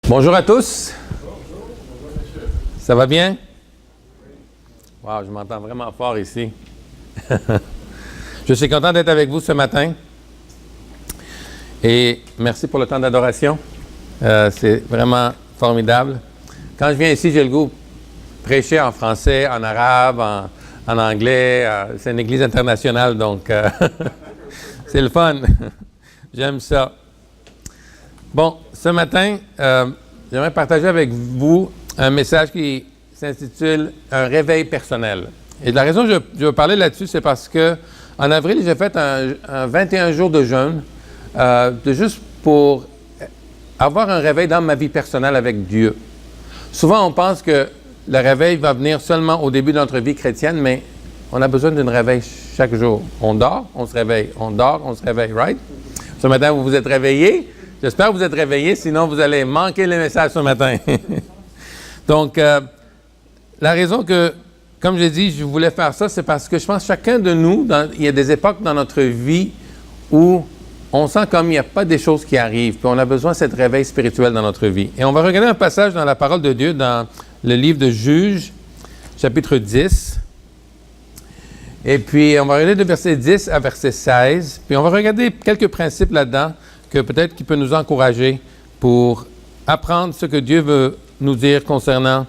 Bonjour à tous. Ça va bien? Wow, je m'entends vraiment fort ici. Je suis content d'être avec vous ce matin. Et merci pour le temps d'adoration. C'est vraiment formidable. Quand je viens ici, j'ai le goût de prêcher en français, en arabe, en anglais. C'est une église internationale, donc c'est le fun. J'aime ça. Bon, ce matin, j'aimerais partager avec vous un message qui s'intitule « Un réveil personnel ». Et la raison que je veux parler là-dessus, c'est parce que en avril, j'ai fait un 21 jours de jeûne, juste pour avoir un réveil dans ma vie personnelle avec Dieu. Souvent, on pense que le réveil va venir seulement au début de notre vie chrétienne, mais on a besoin d'un réveil chaque jour. On dort, on se réveille. On dort, on se réveille, right? Ce matin, vous vous êtes réveillés. J'espère que vous êtes réveillés, sinon vous allez manquer le message ce matin. Donc, la raison que, comme j'ai dit, je voulais faire ça, c'est parce que je pense que chacun de nous, il y a des époques dans notre vie où on sent comme il n'y a pas des choses qui arrivent, puis on a besoin de cet réveil spirituel dans notre vie. Et on va regarder un passage dans la parole de Dieu, dans le livre de Juges, chapitre 10. Et puis, on va regarder de verset 10 à verset 16. Puis, on va regarder quelques principes là-dedans que peut-être qui peut nous encourager pour apprendre ce que Dieu veut nous dire concernant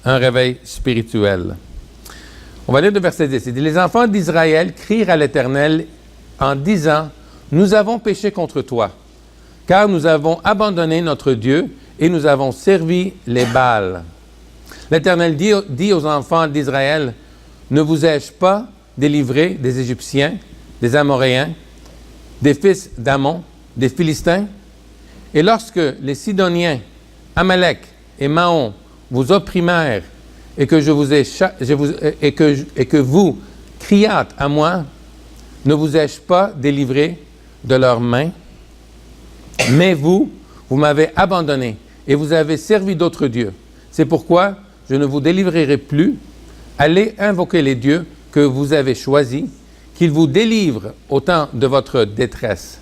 un réveil spirituel. On va lire de verset 10. Il dit, « Les enfants d'Israël crient à l'Éternel en disant, « Nous avons péché contre toi, car nous avons abandonné notre Dieu et nous avons servi les Baals. » L'Éternel dit aux enfants d'Israël, « Ne vous ai-je pas délivré des Égyptiens, des Amoréens, des fils d'Ammon, des Philistins? Et lorsque les Sidoniens, Amalek et Maon vous opprimèrent et que que vous criâtes à moi, ne vous ai-je pas délivré de leurs mains? Mais vous m'avez abandonné et vous avez servi d'autres dieux. C'est pourquoi je ne vous délivrerai plus. Allez invoquer les dieux que vous avez choisis, qu'ils vous délivrent au temps de votre détresse. »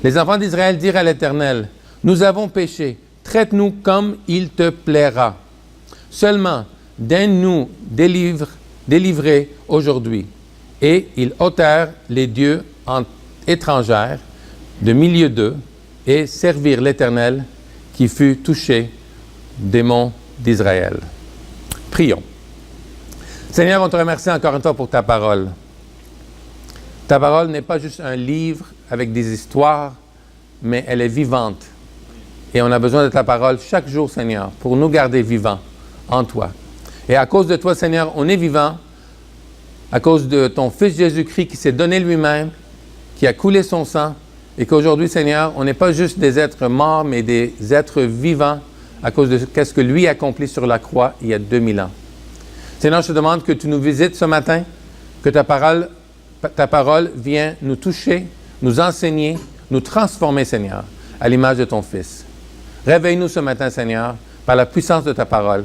Les enfants d'Israël dirent à l'Éternel, « Nous avons péché, traite-nous comme il te plaira. Seulement, daigne-nous délivrer aujourd'hui. » Et ils ôtèrent les dieux étrangères de milieu d'eux et servirent l'Éternel qui fut touché des monts d'Israël. Prions. Seigneur, on te remercie encore une fois pour ta parole. Ta parole n'est pas juste un livre avec des histoires, mais elle est vivante. Et on a besoin de ta parole chaque jour, Seigneur, pour nous garder vivants en toi. Et à cause de toi, Seigneur, on est vivants, à cause de ton Fils Jésus-Christ qui s'est donné lui-même, qui a coulé son sang, et qu'aujourd'hui, Seigneur, on n'est pas juste des êtres morts, mais des êtres vivants à cause de ce que lui a accompli sur la croix il y a 2000 ans. Seigneur, je te demande que tu nous visites ce matin, que ta parole vient nous toucher, nous enseigner, nous transformer, Seigneur, à l'image de ton Fils. Réveille-nous ce matin, Seigneur, par la puissance de ta parole.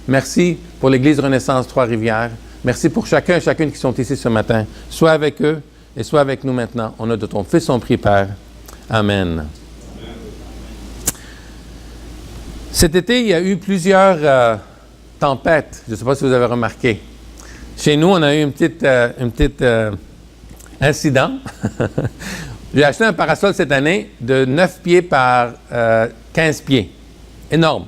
Merci pour l'Église Renaissance Trois-Rivières. Merci pour chacun et chacune qui sont ici ce matin. Sois avec eux et sois avec nous maintenant. Au nom de ton Fils, on prie, Père. Amen. Cet été, il y a eu plusieurs tempêtes. Je ne sais pas si vous avez remarqué. Chez nous, on a eu un petit incident. J'ai acheté un parasol cette année de 9 pieds par 15 pieds. Énorme.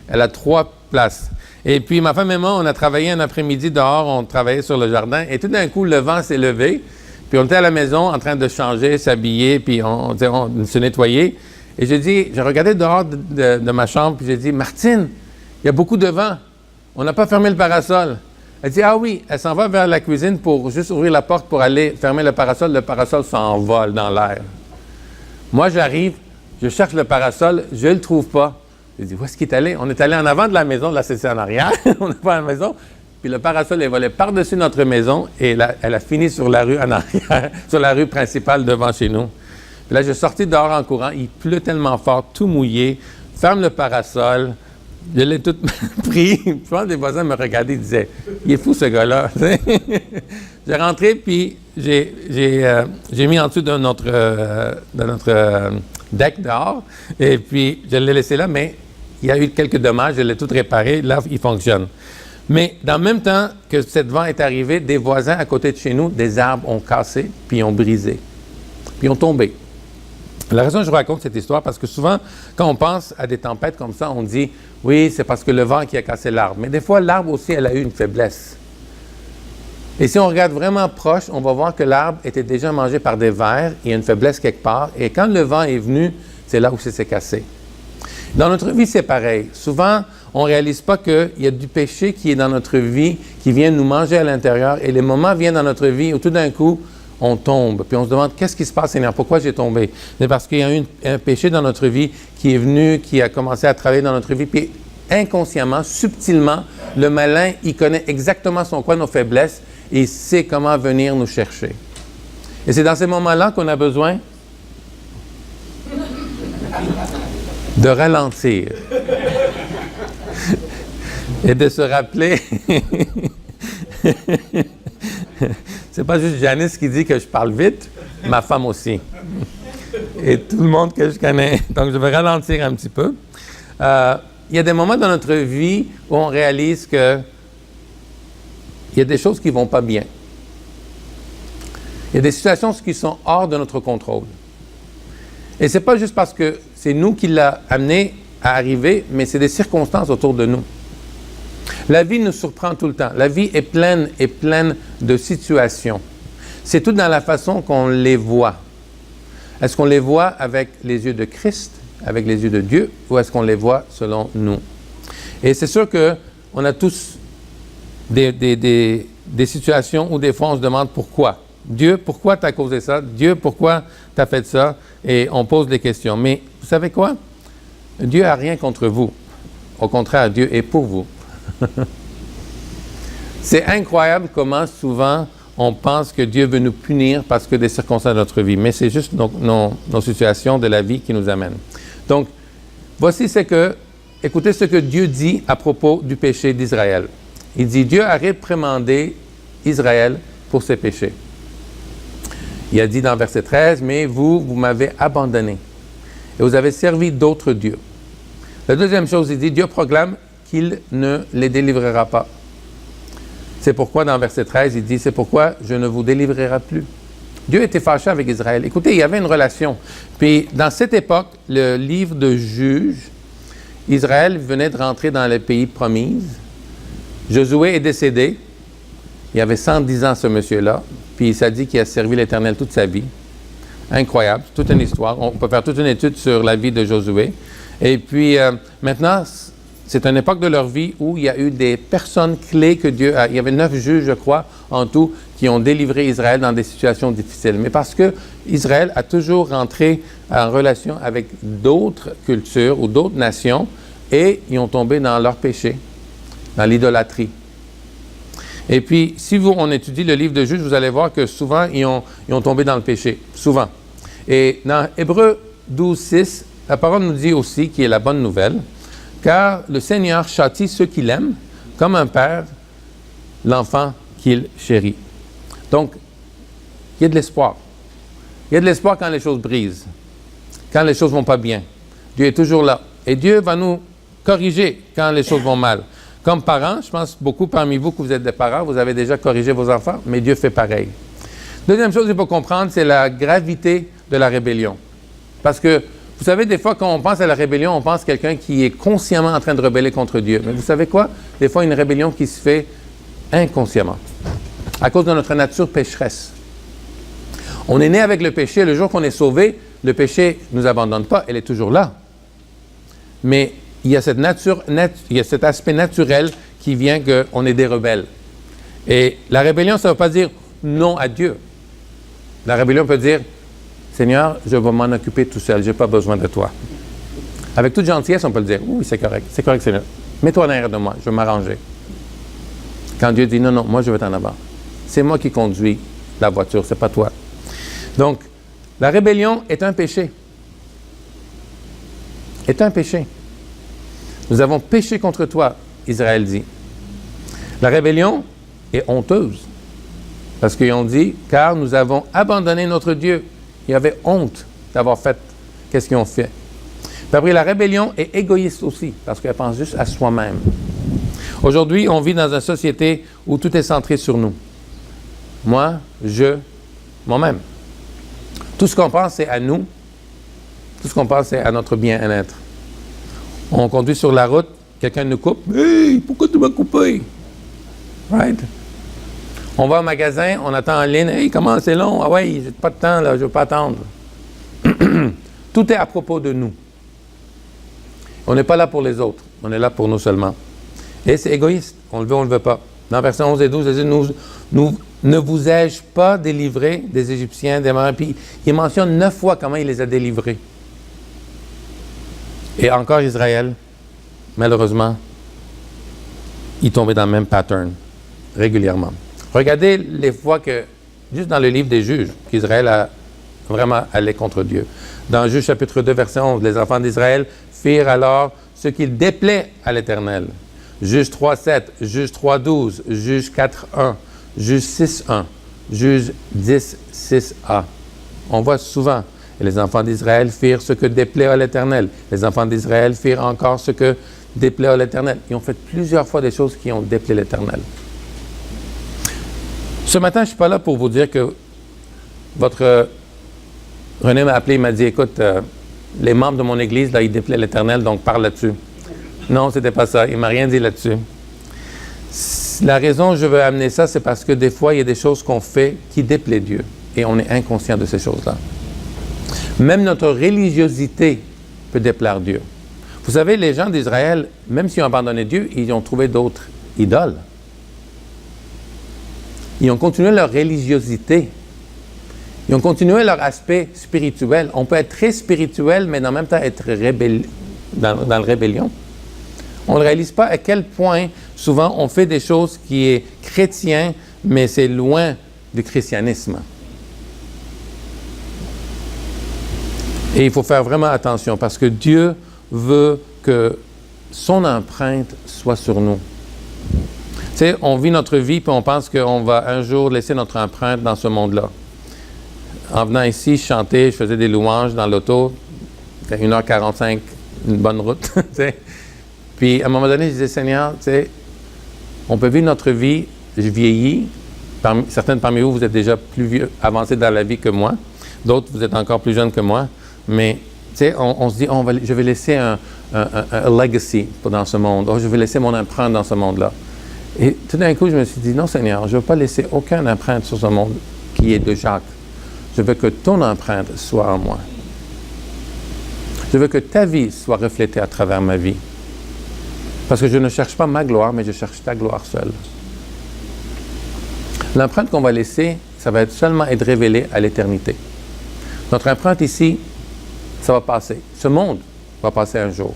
Elle a 3 places. Et puis, ma femme et moi, on a travaillé un après-midi dehors, on travaillait sur le jardin, et tout d'un coup, le vent s'est levé, puis on était à la maison en train de changer, s'habiller, puis on se nettoyer. Et j'ai regardé dehors de ma chambre, puis j'ai dit, « Martine, il y a beaucoup de vent. On n'a pas fermé le parasol. » Elle dit, « Ah oui, elle s'en va vers la cuisine pour juste ouvrir la porte pour aller fermer le parasol s'envole dans l'air. » Moi, j'arrive, je cherche le parasol, je ne le trouve pas. Je dis, où est-ce qu'il est allé? On est allé en avant de la maison, là, c'est en arrière. On n'est pas à la maison. Puis le parasol est volé par-dessus notre maison et elle a fini sur la rue en arrière, sur la rue principale devant chez nous. Puis là, je suis sorti dehors en courant. Il pleut tellement fort, tout mouillé. Ferme le parasol. Je l'ai tout pris. Je pense que les voisins me regardaient et disaient, il est fou ce gars-là. J'ai rentré, puis j'ai mis en dessous de notre deck dehors. Et puis, je l'ai laissé là, mais il y a eu quelques dommages, je l'ai tout réparé, là, il fonctionne. Mais dans le même temps que cette vent est arrivé, des voisins à côté de chez nous, des arbres ont cassé, puis ont brisé, puis ont tombé. La raison que je vous raconte cette histoire, parce que souvent, quand on pense à des tempêtes comme ça, on dit, oui, c'est parce que le vent qui a cassé l'arbre. Mais des fois, l'arbre aussi, elle a eu une faiblesse. Et si on regarde vraiment proche, on va voir que l'arbre était déjà mangé par des vers, il y a une faiblesse quelque part, et quand le vent est venu, c'est là où ça s'est cassé. Dans notre vie, c'est pareil. Souvent, on ne réalise pas qu'il y a du péché qui est dans notre vie, qui vient nous manger à l'intérieur, et les moments viennent dans notre vie où tout d'un coup, on tombe. Puis on se demande, qu'est-ce qui se passe, Seigneur? Pourquoi j'ai tombé? C'est parce qu'il y a eu un péché dans notre vie qui est venu, qui a commencé à travailler dans notre vie, puis inconsciemment, subtilement, le malin, il connaît exactement son coin, nos faiblesses, et il sait comment venir nous chercher. Et c'est dans ces moments-là qu'on a besoin de ralentir et de se rappeler. C'est pas juste Janice qui dit que je parle vite, ma femme aussi. Et tout le monde que je connais. Donc, je vais ralentir un petit peu. Il y a des moments dans notre vie où on réalise que il y a des choses qui ne vont pas bien. Il y a des situations qui sont hors de notre contrôle. Et ce n'est pas juste parce que c'est nous qui l'a amené à arriver, mais c'est des circonstances autour de nous. La vie nous surprend tout le temps. La vie est pleine de situations. C'est tout dans la façon qu'on les voit. Est-ce qu'on les voit avec les yeux de Christ, avec les yeux de Dieu, ou est-ce qu'on les voit selon nous? Et c'est sûr qu'on a tous des situations où des fois on se demande pourquoi. Dieu, pourquoi tu as causé ça? Dieu, pourquoi tu as fait ça? Et on pose des questions. Mais vous savez quoi? Dieu n'a rien contre vous. Au contraire, Dieu est pour vous. C'est incroyable comment souvent on pense que Dieu veut nous punir parce que des circonstances de notre vie. Mais c'est juste nos situations de la vie qui nous amènent. Donc, voici ce que, écoutez ce que Dieu dit à propos du péché d'Israël. Il dit, Dieu a réprimandé Israël pour ses péchés. Il a dit dans verset 13, « Mais vous m'avez abandonné et vous avez servi d'autres dieux. » La deuxième chose, il dit, Dieu proclame qu'il ne les délivrera pas. C'est pourquoi dans verset 13, il dit, « C'est pourquoi je ne vous délivrerai plus. » Dieu était fâché avec Israël. Écoutez, il y avait une relation. Puis dans cette époque, le livre de Juges, Israël venait de rentrer dans le pays promis. Josué est décédé. Il avait 110 ans, ce monsieur-là. Puis il s'est dit qu'il a servi l'Éternel toute sa vie. Incroyable, toute une histoire. On peut faire toute une étude sur la vie de Josué. Et puis maintenant, c'est une époque de leur vie où il y a eu des personnes clés que Dieu a. Il y avait 9 juges, je crois, en tout, qui ont délivré Israël dans des situations difficiles. Mais parce que Israël a toujours rentré en relation avec d'autres cultures ou d'autres nations et ils ont tombé dans leur péché, dans l'idolâtrie. Et puis, si on étudie le livre de Juges, vous allez voir que souvent, ils ont tombé dans le péché. Souvent. Et dans Hébreux 12, 6, la parole nous dit aussi, qui est la bonne nouvelle, car le Seigneur châtie ceux qu'il aime, comme un père, l'enfant qu'il chérit. Donc, il y a de l'espoir. Il y a de l'espoir quand les choses brisent, quand les choses ne vont pas bien. Dieu est toujours là. Et Dieu va nous corriger quand les choses vont mal. Comme parents, je pense beaucoup parmi vous que vous êtes des parents, vous avez déjà corrigé vos enfants, mais Dieu fait pareil. Deuxième chose qu'il faut comprendre, c'est la gravité de la rébellion. Parce que, vous savez, des fois, quand on pense à la rébellion, on pense à quelqu'un qui est consciemment en train de rebeller contre Dieu. Mais vous savez quoi? Des fois, une rébellion qui se fait inconsciemment, à cause de notre nature pécheresse. On est né avec le péché. Le jour qu'on est sauvé, le péché ne nous abandonne pas. Elle est toujours là. Mais il y a il y a cet aspect naturel qui vient qu'on est des rebelles. Et la rébellion, ça ne veut pas dire non à Dieu. La rébellion peut dire, Seigneur, je vais m'en occuper tout seul, je n'ai pas besoin de toi. Avec toute gentillesse, on peut le dire, oui, c'est correct, Seigneur. Mets-toi en arrière de moi, je vais m'arranger. Quand Dieu dit, non, moi je vais t'en avant. C'est moi qui conduis la voiture, c'est pas toi. Donc, la rébellion est un péché. Est un péché. Nous avons péché contre toi, Israël dit. La rébellion est honteuse. Parce qu'ils ont dit, car nous avons abandonné notre Dieu. Il y avait honte d'avoir fait qu'est-ce qu'ils ont fait. Puis après, la rébellion est égoïste aussi, parce qu'elle pense juste à soi-même. Aujourd'hui, on vit dans une société où tout est centré sur nous. Moi, je, moi-même. Tout ce qu'on pense, c'est à nous. Tout ce qu'on pense, c'est à notre bien-être. On conduit sur la route, quelqu'un nous coupe. « Hey, pourquoi tu m'as coupé? » Right? On va au magasin, on attend en ligne. « Hey, comment c'est long? Ah ouais, j'ai pas de temps, là, je ne veux pas attendre. » Tout est à propos de nous. On n'est pas là pour les autres, on est là pour nous seulement. Et c'est égoïste, on le veut, on ne le veut pas. Dans versets 11 et 12, il dit, ne vous ai-je pas délivré des Égyptiens, des Marais? Puis il mentionne 9 fois comment il les a délivrés. Et encore Israël, malheureusement, il tombait dans le même pattern, régulièrement. Regardez les fois que, juste dans le livre des Juges, qu'Israël a vraiment allé contre Dieu. Dans Juges chapitre 2, verset 11, les enfants d'Israël firent alors ce qu'il déplaît à l'Éternel. Juges 3, 7, Juges 3, 12, Juges 4, 1, Juges 6, 1, Juges 10, 6a. On voit souvent, et les enfants d'Israël firent ce que déplaît à l'Éternel. Les enfants d'Israël firent encore ce que déplaît à l'Éternel. Ils ont fait plusieurs fois des choses qui ont déplaît à l'Éternel. Ce matin, je ne suis pas là pour vous dire que René m'a appelé, il m'a dit, écoute, les membres de mon église, là, ils déplaient l'Éternel, donc parle là-dessus. Non, c'était pas ça. Il ne m'a rien dit là-dessus. La raison que je veux amener ça, c'est parce que des fois, il y a des choses qu'on fait qui déplaient Dieu. Et on est inconscient de ces choses-là. Même notre religiosité peut déplaire Dieu. Vous savez, les gens d'Israël, même s'ils ont abandonné Dieu, ils ont trouvé d'autres idoles. Ils ont continué leur religiosité. Ils ont continué leur aspect spirituel. On peut être très spirituel, mais en même temps être dans la rébellion. On ne réalise pas à quel point, souvent, on fait des choses qui est chrétien, mais c'est loin du christianisme. Et il faut faire vraiment attention, parce que Dieu veut que son empreinte soit sur nous. Tu sais, on vit notre vie, puis on pense qu'on va un jour laisser notre empreinte dans ce monde-là. En venant ici, je chantais, je faisais des louanges dans l'auto. C'était 1h45, une bonne route. Puis, à un moment donné, je disais, Seigneur, tu sais, on peut vivre notre vie, je vieillis. Certains parmi vous, vous êtes déjà plus vieux, avancés dans la vie que moi. D'autres, vous êtes encore plus jeunes que moi. Mais, tu sais, on se dit, je vais laisser un legacy dans ce monde. Oh, je vais laisser mon empreinte dans ce monde-là. Et tout d'un coup, je me suis dit, non, Seigneur, je ne veux pas laisser aucune empreinte sur ce monde qui est de Jacques. Je veux que ton empreinte soit en moi. Je veux que ta vie soit reflétée à travers ma vie. Parce que je ne cherche pas ma gloire, mais je cherche ta gloire seule. L'empreinte qu'on va laisser, ça va seulement être révélée à l'éternité. Notre empreinte ici, ça va passer. Ce monde va passer un jour.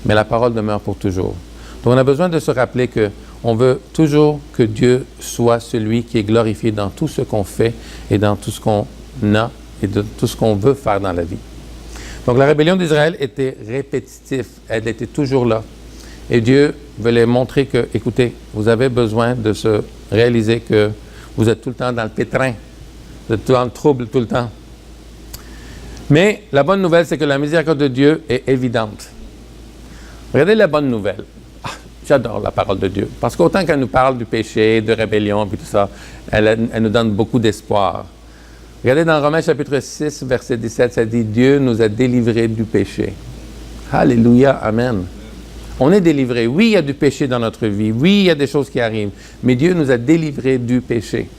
Mais la parole demeure pour toujours. Donc on a besoin de se rappeler qu'on veut toujours que Dieu soit celui qui est glorifié dans tout ce qu'on fait et dans tout ce qu'on a et de tout ce qu'on veut faire dans la vie. Donc la rébellion d'Israël était répétitive, elle était toujours là. Et Dieu voulait montrer que, écoutez, vous avez besoin de se réaliser que vous êtes tout le temps dans le pétrin, vous êtes dans le trouble tout le temps. Mais la bonne nouvelle, c'est que la miséricorde de Dieu est évidente. Regardez la bonne nouvelle. Ah, j'adore la parole de Dieu, parce qu'autant qu'elle nous parle du péché, de rébellion, puis tout ça, elle nous donne beaucoup d'espoir. Regardez dans Romains chapitre 6, verset 17, ça dit « Dieu nous a délivrés du péché. » Alléluia, Amen. On est délivrés. Oui, il y a du péché dans notre vie. Oui, il y a des choses qui arrivent. Mais Dieu nous a délivrés du péché.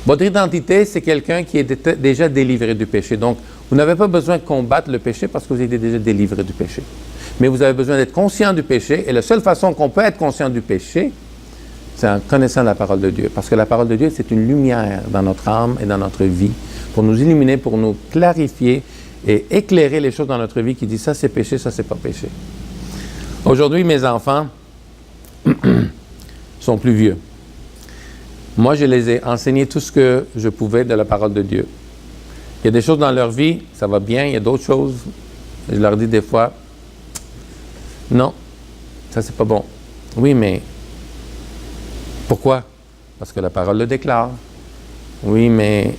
Votre identité, c'est quelqu'un qui est déjà délivré du péché. Donc, vous n'avez pas besoin de combattre le péché parce que vous êtes déjà délivré du péché. Mais vous avez besoin d'être conscient du péché. Et la seule façon qu'on peut être conscient du péché, c'est en connaissant la parole de Dieu. Parce que la parole de Dieu, c'est une lumière dans notre âme et dans notre vie pour nous illuminer, pour nous clarifier et éclairer les choses dans notre vie qui disent ça c'est péché, ça c'est pas péché. Aujourd'hui, mes enfants sont plus vieux. Moi, je les ai enseignés tout ce que je pouvais de la parole de Dieu. Il y a des choses dans leur vie, ça va bien. Il y a d'autres choses, je leur dis des fois, non, ça c'est pas bon. Oui, mais pourquoi? Parce que la parole le déclare. Oui, mais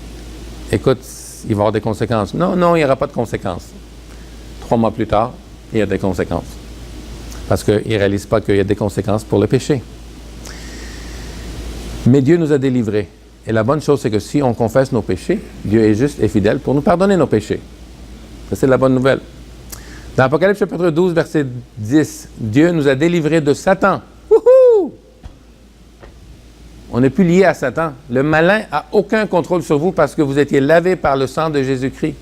écoute, il va y avoir des conséquences. Non, il n'y aura pas de conséquences. 3 mois plus tard, il y a des conséquences. Parce qu'ils ne réalisent pas qu'il y a des conséquences pour le péché. Mais Dieu nous a délivrés. Et la bonne chose, c'est que si on confesse nos péchés, Dieu est juste et fidèle pour nous pardonner nos péchés. Ça, c'est la bonne nouvelle. Dans Apocalypse chapitre 12, verset 10, Dieu nous a délivrés de Satan. Wouhou! On n'est plus lié à Satan. Le malin n'a aucun contrôle sur vous parce que vous étiez lavés par le sang de Jésus-Christ.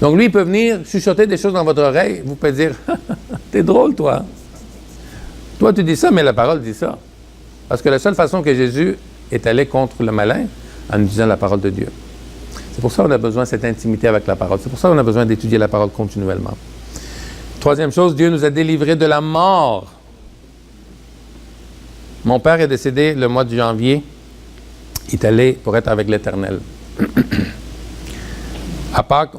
Donc lui, il peut venir chuchoter des choses dans votre oreille. Vous pouvez dire, « T'es drôle, toi. Toi, tu dis ça, mais la parole dit ça. » Parce que la seule façon que Jésus est allé contre le malin, en nous disant la parole de Dieu. C'est pour ça qu'on a besoin de cette intimité avec la parole. C'est pour ça qu'on a besoin d'étudier la parole continuellement. Troisième chose, Dieu nous a délivrés de la mort. Mon père est décédé le mois de janvier. Il est allé pour être avec l'Éternel. À Pâques,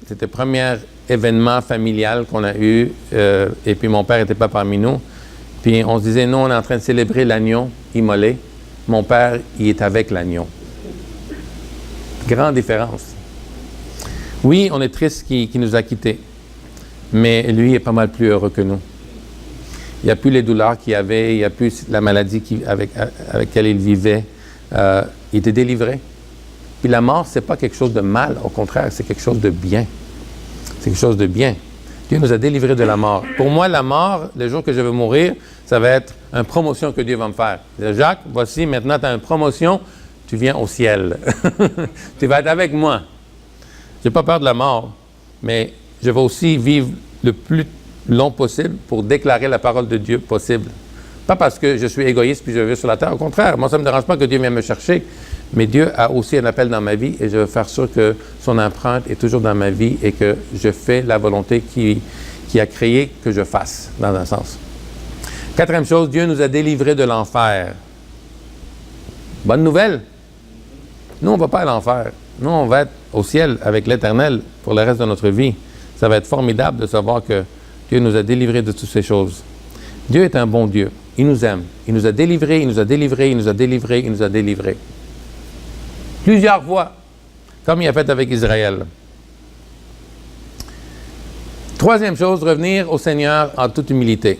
c'était le premier événement familial qu'on a eu, et puis mon père n'était pas parmi nous. Puis on se disait, nous, on est en train de célébrer l'agneau immolé. Mon père, il est avec l'agneau. Grande différence. Oui, on est triste qu'il nous a quittés, mais lui est pas mal plus heureux que nous. Il n'y a plus les douleurs qu'il avait, il n'y a plus la maladie avec laquelle il vivait. Il était délivré. Puis la mort, ce n'est pas quelque chose de mal, au contraire, c'est quelque chose de bien. C'est quelque chose de bien. Dieu nous a délivrés de la mort. Pour moi, la mort, le jour que je vais mourir, ça va être une promotion que Dieu va me faire. Jacques, voici, maintenant tu as une promotion, tu viens au ciel. Tu vas être avec moi. Je n'ai pas peur de la mort, mais je vais aussi vivre le plus long possible pour déclarer la parole de Dieu possible. Pas parce que je suis égoïste puis je vis sur la terre. Au contraire, moi, ça ne me dérange pas que Dieu vienne me chercher. Mais Dieu a aussi un appel dans ma vie et je veux faire sûr que son empreinte est toujours dans ma vie et que je fais la volonté qui a créé que je fasse, dans un sens. Quatrième chose, Dieu nous a délivrés de l'enfer. Bonne nouvelle. Nous, on ne va pas à l'enfer. Nous, on va être au ciel avec l'Éternel pour le reste de notre vie. Ça va être formidable de savoir que Dieu nous a délivrés de toutes ces choses. Dieu est un bon Dieu. Il nous aime. Il nous a délivrés, il nous a délivrés, il nous a délivrés, il nous a délivrés. Plusieurs fois, comme il a fait avec Israël. Troisième chose, revenir au Seigneur en toute humilité.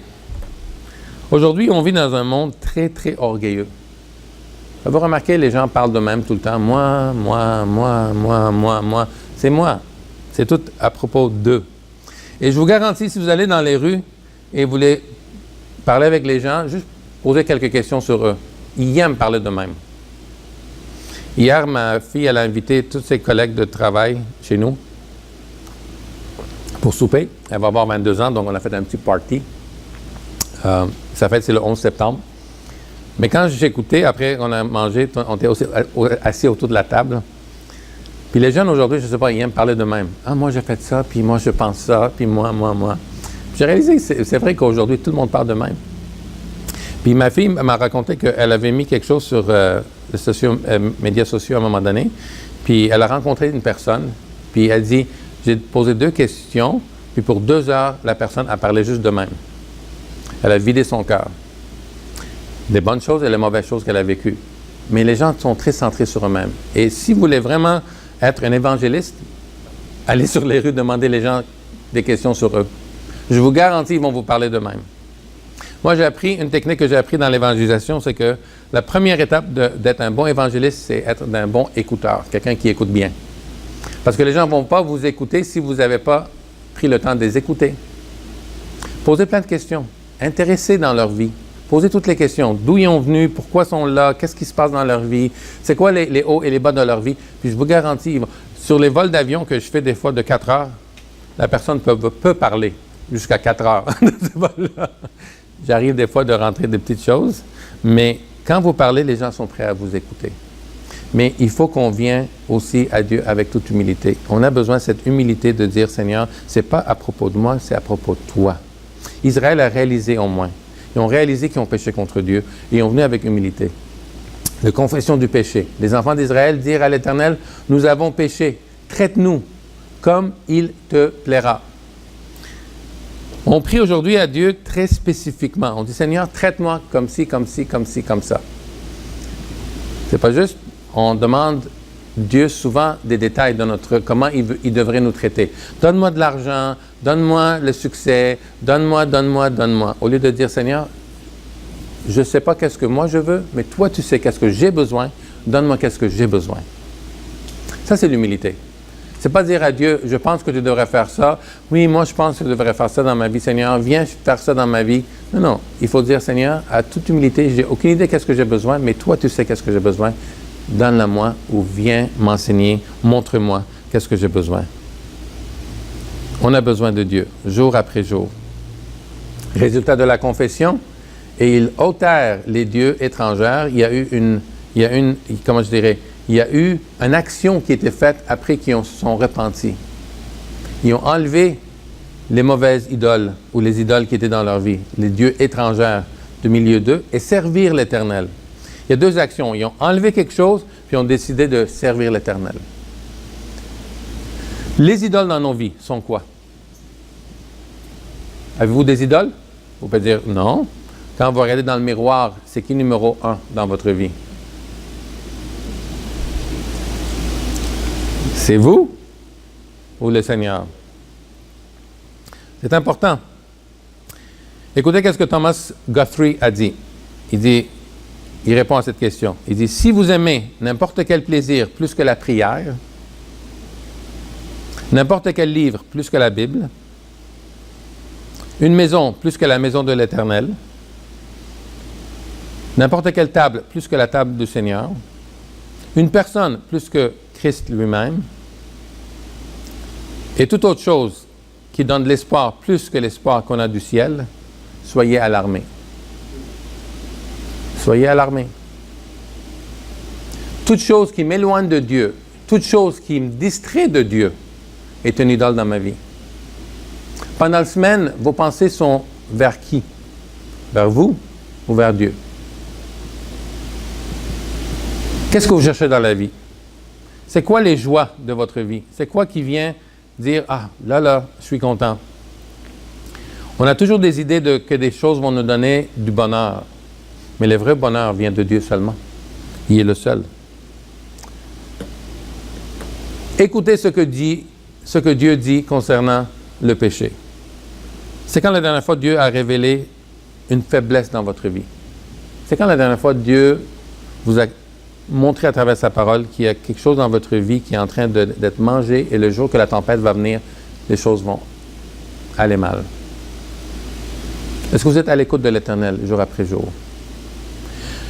Aujourd'hui, on vit dans un monde très, très orgueilleux. Vous remarquez, les gens parlent d'eux-mêmes tout le temps. Moi. C'est moi. C'est tout à propos d'eux. Et je vous garantis, si vous allez dans les rues et vous voulez parler avec les gens, juste poser quelques questions sur eux. Ils aiment parler d'eux-mêmes. Hier, ma fille, elle a invité tous ses collègues de travail chez nous pour souper. Elle va avoir 22 ans, donc on a fait un petit party. Sa fête, c'est le 11 septembre. Mais quand j'écoutais, après qu'on a mangé, on était aussi assis autour de la table. Puis les jeunes aujourd'hui, je ne sais pas, ils aiment parler d'eux-mêmes. Ah, moi, j'ai fait ça, puis moi, je pense ça, puis moi. Puis j'ai réalisé que c'est vrai qu'aujourd'hui, tout le monde parle d'eux-mêmes. Puis ma fille m'a raconté qu'elle avait mis quelque chose sur les médias sociaux à un moment donné. Puis elle a rencontré une personne. Puis elle dit, j'ai posé 2 questions. Puis pour 2 heures, la personne a parlé juste d'elle-même. Elle a vidé son cœur. Les bonnes choses et les mauvaises choses qu'elle a vécues. Mais les gens sont très centrés sur eux-mêmes. Et si vous voulez vraiment être un évangéliste, allez sur les rues, demandez les gens des questions sur eux. Je vous garantis, ils vont vous parler d'eux-mêmes. Moi, j'ai appris une technique que j'ai appris dans l'évangélisation, c'est que la première étape d'être un bon évangéliste, c'est être un bon écouteur, quelqu'un qui écoute bien. Parce que les gens ne vont pas vous écouter si vous n'avez pas pris le temps de les écouter. Posez plein de questions. Intéressez dans leur vie. Posez toutes les questions. D'où ils sont venus, pourquoi ils sont là, qu'est-ce qui se passe dans leur vie, c'est quoi les hauts et les bas de leur vie. Puis je vous garantis, sur les vols d'avion que je fais des fois de 4 heures, la personne peut parler jusqu'à 4 heures de ces vols-là. J'arrive des fois de rentrer des petites choses, mais quand vous parlez, les gens sont prêts à vous écouter. Mais il faut qu'on vienne aussi à Dieu avec toute humilité. On a besoin de cette humilité de dire, Seigneur, ce n'est pas à propos de moi, c'est à propos de toi. Israël a réalisé au moins. Ils ont réalisé qu'ils ont péché contre Dieu et ils ont venu avec humilité. La confession du péché. Les enfants d'Israël dirent à l'Éternel, nous avons péché, traite-nous comme il te plaira. On prie aujourd'hui à Dieu très spécifiquement. On dit, Seigneur, traite-moi comme ci, comme ci, comme ci, comme ça. C'est pas juste, on demande Dieu souvent des détails de comment il devrait nous traiter. Donne-moi de l'argent, donne-moi le succès, donne-moi. Au lieu de dire, Seigneur, je ne sais pas qu'est-ce que moi je veux, mais toi tu sais qu'est-ce que j'ai besoin, donne-moi qu'est-ce que j'ai besoin. Ça, c'est l'humilité. C'est pas dire à Dieu, je pense que tu devrais faire ça. Oui, moi je pense que je devrais faire ça dans ma vie, Seigneur. Viens faire ça dans ma vie. Non. Il faut dire, Seigneur, à toute humilité, j'ai aucune idée qu'est-ce que j'ai besoin, mais toi tu sais qu'est-ce que j'ai besoin. Donne-la-moi ou viens m'enseigner, montre-moi qu'est-ce que j'ai besoin. On a besoin de Dieu, jour après jour. Résultat de la confession, et ils ôtèrent les dieux étrangers. Il y a eu une action qui était faite après qu'ils se sont repentis. Ils ont enlevé les mauvaises idoles ou les idoles qui étaient dans leur vie, les dieux étrangers du milieu d'eux, et servir l'Éternel. Il y a deux actions. Ils ont enlevé quelque chose, puis ont décidé de servir l'Éternel. Les idoles dans nos vies sont quoi? Avez-vous des idoles? Vous pouvez dire non. Quand vous regardez dans le miroir, c'est qui numéro 1 dans votre vie? C'est vous ou le Seigneur? C'est important. Écoutez ce que Thomas Guthrie a dit. Il répond à cette question. Il dit, si vous aimez n'importe quel plaisir plus que la prière, n'importe quel livre plus que la Bible, une maison plus que la maison de l'Éternel, n'importe quelle table plus que la table du Seigneur, une personne plus que Christ lui-même, et toute autre chose qui donne de l'espoir plus que l'espoir qu'on a du ciel, soyez alarmés. Soyez alarmés. Toute chose qui m'éloigne de Dieu, toute chose qui me distrait de Dieu est une idole dans ma vie. Pendant la semaine, vos pensées sont vers qui? Vers vous ou vers Dieu? Qu'est-ce que vous cherchez dans la vie? C'est quoi les joies de votre vie? C'est quoi qui vient dire, ah, là, je suis content. On a toujours des idées que des choses vont nous donner du bonheur. Mais le vrai bonheur vient de Dieu seulement. Il est le seul. Écoutez ce que Dieu dit concernant le péché. C'est quand la dernière fois Dieu a révélé une faiblesse dans votre vie? C'est quand la dernière fois Dieu vous a montré à travers sa parole qu'il y a quelque chose dans votre vie qui est en train d'être mangé et le jour que la tempête va venir, les choses vont aller mal? Est-ce que vous êtes à l'écoute de l'Éternel jour après jour?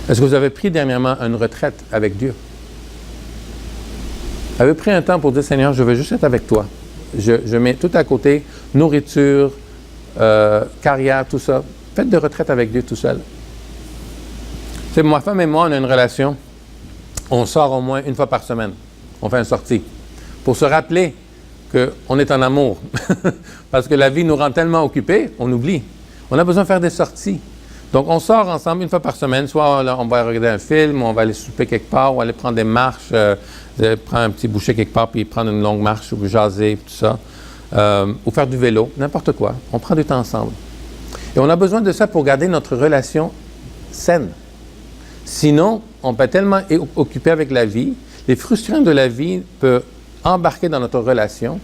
Est-ce que vous avez pris dernièrement une retraite avec Dieu? Avez-vous pris un temps pour dire, Seigneur, je veux juste être avec toi. Je mets tout à côté, nourriture, carrière, tout ça. Faites de retraite avec Dieu tout seul. C'est ma femme et moi, on a une relation. On sort au moins une fois par semaine. On fait une sortie. Pour se rappeler qu'on est en amour. Parce que la vie nous rend tellement occupés, on oublie. On a besoin de faire des sorties. Donc, on sort ensemble une fois par semaine. Soit on va regarder un film, ou on va aller souper quelque part, ou aller prendre des marches, prendre un petit bouchée quelque part, puis prendre une longue marche, ou jaser, tout ça. Ou faire du vélo, n'importe quoi. On prend du temps ensemble. Et on a besoin de ça pour garder notre relation saine. Sinon, on peut être tellement occupé avec la vie, les frustrants de la vie peuvent embarquer dans notre relation,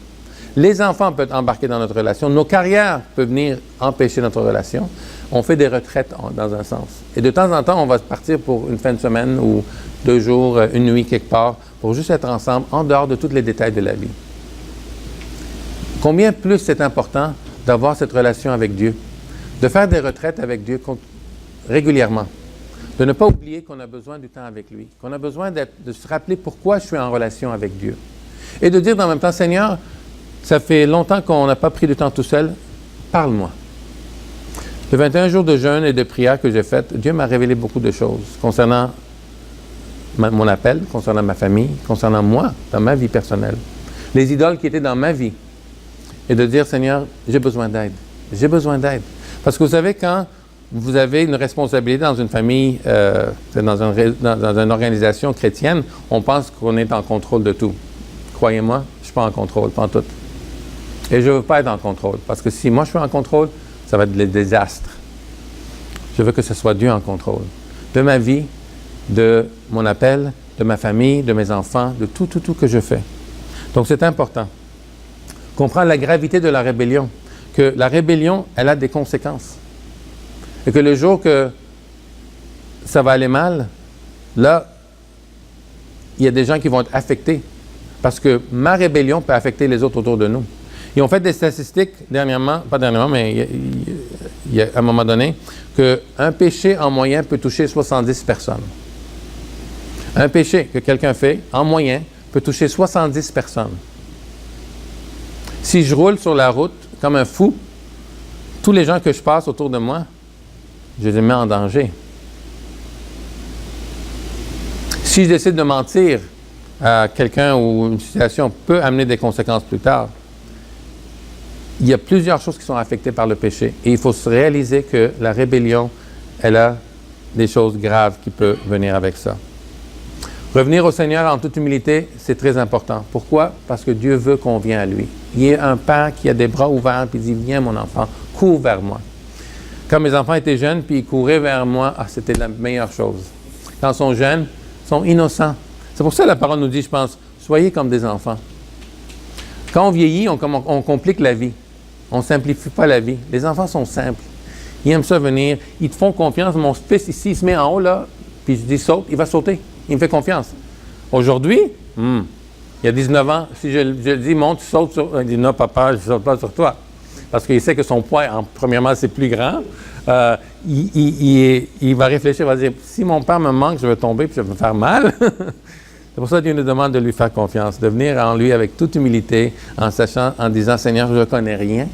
les enfants peuvent embarquer dans notre relation, nos carrières peuvent venir empêcher notre relation. On fait des retraites dans un sens. Et de temps en temps, on va partir pour une fin de semaine ou 2 jours, une nuit quelque part, pour juste être ensemble en dehors de tous les détails de la vie. Combien plus c'est important d'avoir cette relation avec Dieu, de faire des retraites avec Dieu régulièrement, de ne pas oublier qu'on a besoin du temps avec lui, qu'on a besoin de se rappeler pourquoi je suis en relation avec Dieu. Et de dire en même temps, Seigneur, ça fait longtemps qu'on n'a pas pris du temps tout seul, parle-moi. Le 21 jours de jeûne et de prière que j'ai fait, Dieu m'a révélé beaucoup de choses concernant mon appel, concernant ma famille, concernant moi, dans ma vie personnelle. Les idoles qui étaient dans ma vie. Et de dire, Seigneur, j'ai besoin d'aide. J'ai besoin d'aide. Parce que vous savez, quand vous avez une responsabilité dans une famille, dans une organisation chrétienne, on pense qu'on est en contrôle de tout. Croyez-moi, je ne suis pas en contrôle, pas en tout. Et je ne veux pas être en contrôle. Parce que si moi je suis en contrôle, ça va être le désastre. Je veux que ce soit Dieu en contrôle. De ma vie, de mon appel de ma famille, de mes enfants, de tout que je fais. Donc c'est important. Comprendre la gravité de la rébellion, que la rébellion, elle a des conséquences. Et que le jour que ça va aller mal, là, il y a des gens qui vont être affectés. Parce que ma rébellion peut affecter les autres autour de nous. Ils ont fait des statistiques pas dernièrement, mais il y a à un moment donné, qu'un péché en moyenne peut toucher 70 personnes. Un péché que quelqu'un fait, en moyenne, peut toucher 70 personnes. Si je roule sur la route comme un fou, tous les gens que je passe autour de moi, je les mets en danger. Si je décide de mentir à quelqu'un ou une situation peut amener des conséquences plus tard, il y a plusieurs choses qui sont affectées par le péché. Et il faut se réaliser que la rébellion, elle a des choses graves qui peuvent venir avec ça. Revenir au Seigneur en toute humilité, c'est très important. Pourquoi? Parce que Dieu veut qu'on vienne à lui. Il y a un père qui a des bras ouverts et dit « Viens mon enfant, cours vers moi ». Quand mes enfants étaient jeunes puis ils couraient vers moi, c'était la meilleure chose. Quand ils sont jeunes, ils sont innocents. C'est pour ça que la parole nous dit, je pense, soyez comme des enfants. Quand on vieillit, on complique la vie. On ne simplifie pas la vie. Les enfants sont simples. Ils aiment ça venir. Ils te font confiance. Mon fils ici, il se met en haut là, puis je dis saute, il va sauter. Il me fait confiance. Aujourd'hui, il y a 19 ans, si je dis monte, tu sautes sur... Il dit non papa, je ne saute pas sur toi. Parce qu'il sait que son poids, premièrement, c'est plus grand. Il va réfléchir, il va dire, si mon père me manque, je vais tomber puis je vais me faire mal. C'est pour ça que Dieu nous demande de lui faire confiance, de venir en lui avec toute humilité, en disant, Seigneur, je ne connais rien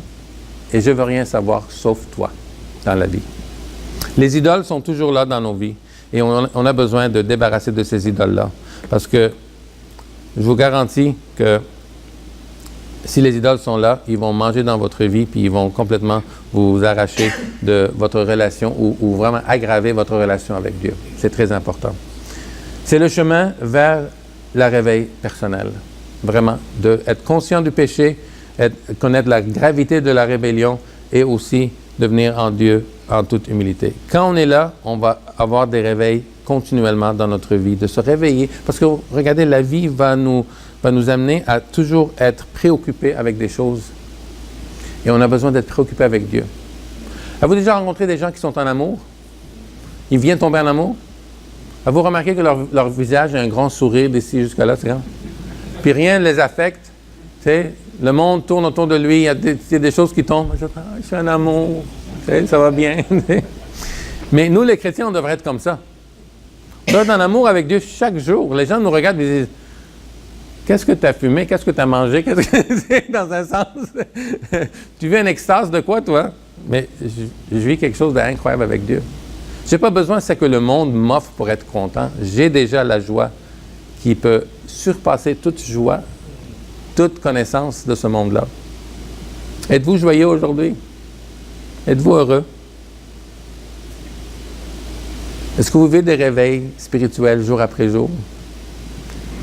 et je ne veux rien savoir sauf toi dans la vie. Les idoles sont toujours là dans nos vies et on a besoin de débarrasser de ces idoles-là. Parce que je vous garantis que si les idoles sont là, ils vont manger dans votre vie puis ils vont complètement vous arracher de votre relation ou vraiment aggraver votre relation avec Dieu. C'est très important. C'est le chemin vers le réveil personnel. Vraiment, d'être conscient du péché, connaître la gravité de la rébellion et aussi de venir en Dieu en toute humilité. Quand on est là, on va avoir des réveils continuellement dans notre vie, de se réveiller. Parce que, regardez, la vie va nous amener à toujours être préoccupés avec des choses. Et on a besoin d'être préoccupés avec Dieu. Avez-vous déjà rencontré des gens qui sont en amour? Ils viennent tomber en amour? Avez-vous remarqué que leur visage a un grand sourire d'ici jusqu'à là, c'est grand? Puis rien ne les affecte. Tu sais, le monde tourne autour de lui, il y a des choses qui tombent. Je suis en amour, tu sais, ça va bien. Mais nous, les chrétiens, on devrait être comme ça. On doit être en amour avec Dieu chaque jour. Les gens nous regardent et disent, qu'est-ce que tu as fumé? Qu'est-ce que tu as mangé? Qu'est-ce que dans un sens? Tu vis une extase de quoi, toi? Mais je vis quelque chose d'incroyable avec Dieu. Je n'ai pas besoin de ce que le monde m'offre pour être content. J'ai déjà la joie qui peut surpasser toute joie, toute connaissance de ce monde-là. Êtes-vous joyeux aujourd'hui? Êtes-vous heureux? Est-ce que vous vivez des réveils spirituels jour après jour?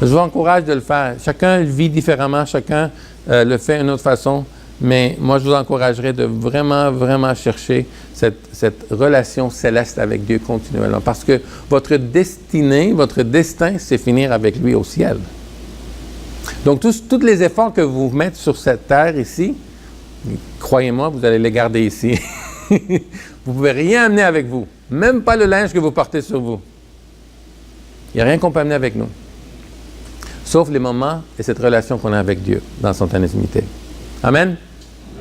Je vous encourage de le faire. Chacun le vit différemment, chacun le fait d'une autre façon, mais moi je vous encouragerais de vraiment, vraiment chercher cette relation céleste avec Dieu continuellement, parce que votre destinée, votre destin, c'est finir avec lui au ciel. Donc tous les efforts que vous mettez sur cette terre ici, croyez-moi, vous allez les garder ici. Vous ne pouvez rien amener avec vous, même pas le linge que vous portez sur vous. Il n'y a rien qu'on peut amener avec nous. Sauf les moments et cette relation qu'on a avec Dieu dans son intimité. Amen?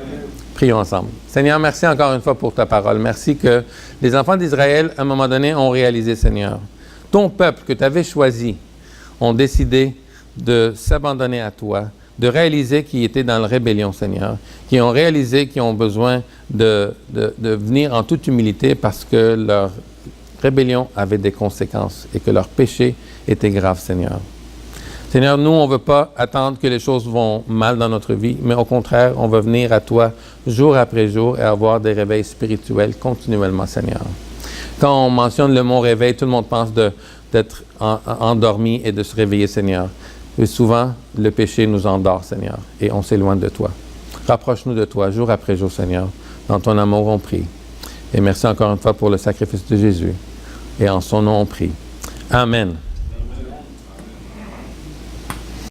Amen. Prions ensemble. Seigneur, merci encore une fois pour ta parole. Merci que les enfants d'Israël, à un moment donné, ont réalisé, Seigneur, ton peuple que tu avais choisi, ont décidé de s'abandonner à toi, de réaliser qu'ils étaient dans la rébellion, Seigneur, qui ont réalisé qu'ils ont besoin de venir en toute humilité parce que leur rébellion avait des conséquences et que leur péché était grave, Seigneur. Seigneur, nous, on ne veut pas attendre que les choses vont mal dans notre vie, mais au contraire, on veut venir à toi jour après jour et avoir des réveils spirituels continuellement, Seigneur. Quand on mentionne le mot réveil, tout le monde pense d'être endormi et de se réveiller, Seigneur. Et souvent, le péché nous endort, Seigneur, et on s'éloigne de toi. Rapproche-nous de toi jour après jour, Seigneur. Dans ton amour, on prie. Et merci encore une fois pour le sacrifice de Jésus. Et en son nom, on prie. Amen.